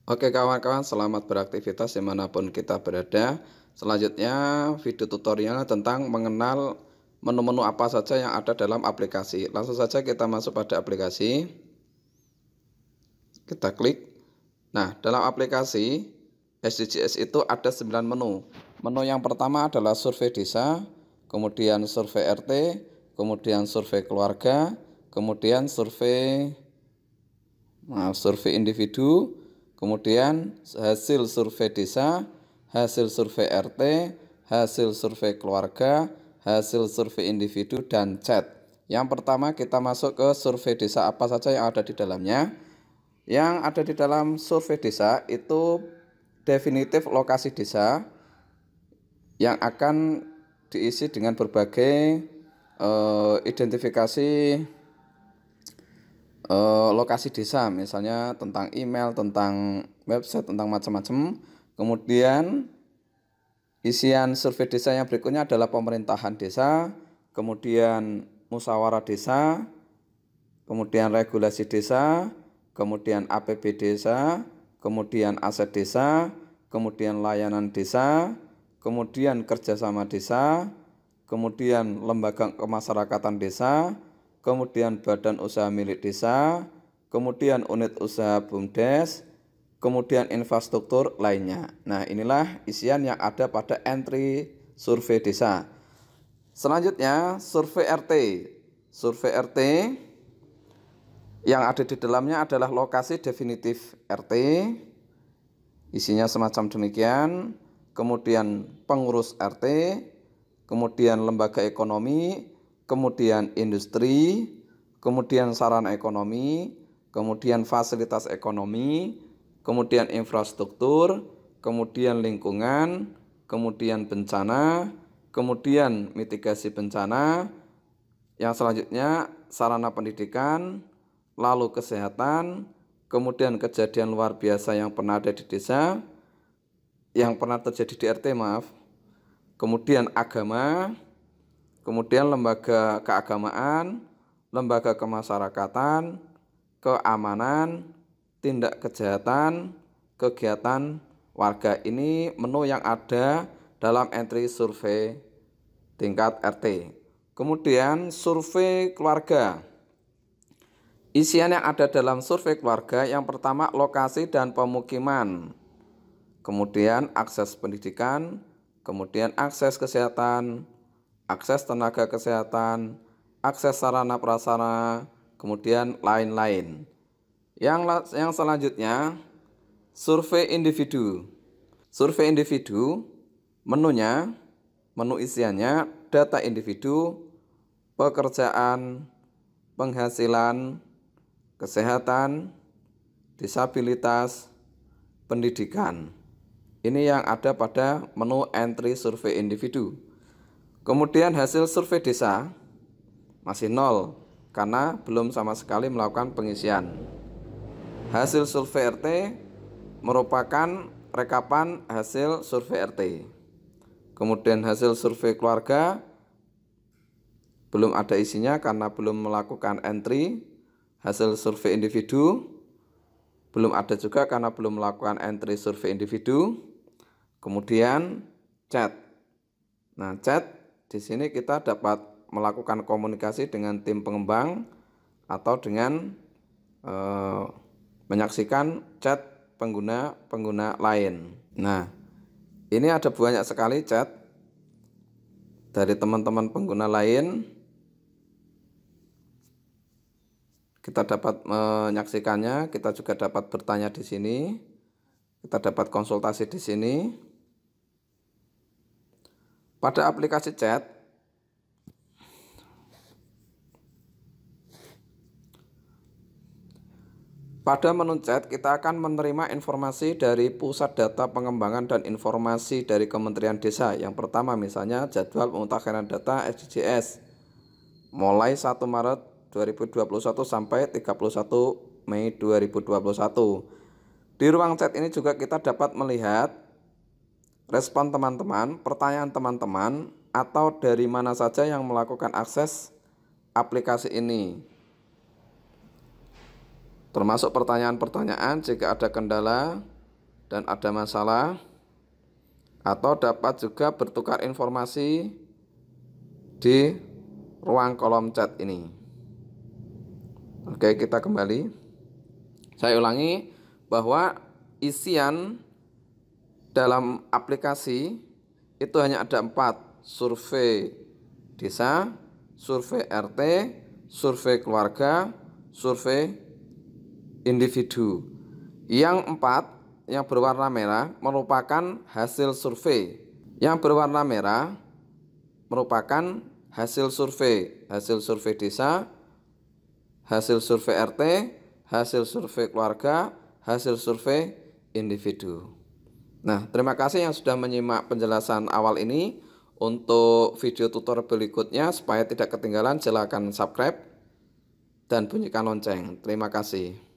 Oke kawan-kawan, selamat beraktivitas dimanapun kita berada. Selanjutnya video tutorial tentang mengenal menu-menu apa saja yang ada dalam aplikasi. Langsung saja kita masuk pada aplikasi. Kita klik. Nah, dalam aplikasi SDGs itu ada 9 menu. Menu yang pertama adalah survei desa, kemudian survei RT, kemudian survei keluarga, kemudian survei individu, kemudian hasil survei desa, hasil survei RT, hasil survei keluarga, hasil survei individu, dan chat. Yang pertama kita masuk ke survei desa, apa saja yang ada di dalamnya. Yang ada di dalam survei desa itu definitif lokasi desa yang akan diisi dengan berbagai identifikasi lokasi desa, misalnya tentang email, tentang website, tentang macam-macam. Kemudian isian survei desa yang berikutnya adalah pemerintahan desa, kemudian musyawarah desa, kemudian regulasi desa, kemudian APB desa, kemudian aset desa, kemudian layanan desa, kemudian kerjasama desa, kemudian lembaga kemasyarakatan desa, kemudian badan usaha milik desa, kemudian unit usaha BUMDes, kemudian infrastruktur lainnya. Nah, inilah isian yang ada pada entry survei desa. Selanjutnya, survei RT. Survei RT yang ada di dalamnya adalah lokasi definitif RT, isinya semacam demikian, kemudian pengurus RT, kemudian lembaga ekonomi, kemudian industri, kemudian sarana ekonomi, kemudian fasilitas ekonomi, kemudian infrastruktur, kemudian lingkungan, kemudian bencana, kemudian mitigasi bencana, yang selanjutnya sarana pendidikan, lalu kesehatan, kemudian kejadian luar biasa yang pernah ada di desa, yang pernah terjadi di RT, kemudian agama, kemudian lembaga keagamaan, lembaga kemasyarakatan, keamanan, tindak kejahatan, kegiatan warga. Ini menu yang ada dalam entry survei tingkat RT. Kemudian survei keluarga. Isian yang ada dalam survei keluarga yang pertama lokasi dan pemukiman, kemudian akses pendidikan, kemudian akses kesehatan, akses tenaga kesehatan, akses sarana prasarana, kemudian lain-lain. Yang selanjutnya survei individu. Survei individu menunya, menu isiannya data individu, pekerjaan, penghasilan, kesehatan, disabilitas, pendidikan. Ini yang ada pada menu entry survei individu. Kemudian hasil survei desa masih 0 karena belum sama sekali melakukan pengisian. Hasil survei RT merupakan rekapan hasil survei RT. Kemudian hasil survei keluarga belum ada isinya karena belum melakukan entry. Hasil survei individu belum ada juga karena belum melakukan entry survei individu. Kemudian chat. Nah, chat di sini kita dapat melakukan komunikasi dengan tim pengembang atau dengan menyaksikan chat pengguna lain. Nah, ini ada banyak sekali chat dari teman-teman pengguna lain. Kita dapat menyaksikannya, kita juga dapat bertanya di sini, kita dapat konsultasi di sini. Pada aplikasi chat, pada menu chat kita akan menerima informasi dari pusat data pengembangan dan informasi dari Kementerian Desa. Yang pertama misalnya jadwal pemutakhiran data SDGs mulai 1 Maret 2021 sampai 31 Mei 2021. Di ruang chat ini juga kita dapat melihat respon teman-teman, pertanyaan teman-teman, atau dari mana saja yang melakukan akses aplikasi ini. Termasuk pertanyaan-pertanyaan jika ada kendala dan ada masalah, atau dapat juga bertukar informasi di ruang kolom chat ini. Oke, kita kembali. Saya ulangi bahwa isian dalam aplikasi itu hanya ada 4: survei desa, survei RT, survei keluarga, survei individu. Yang 4 yang berwarna merah merupakan hasil survei. Yang berwarna merah merupakan hasil survei desa, hasil survei RT, hasil survei keluarga, hasil survei individu. Nah, terima kasih yang sudah menyimak penjelasan awal ini. Untuk video tutorial berikutnya, supaya tidak ketinggalan, silakan subscribe dan bunyikan lonceng. Terima kasih.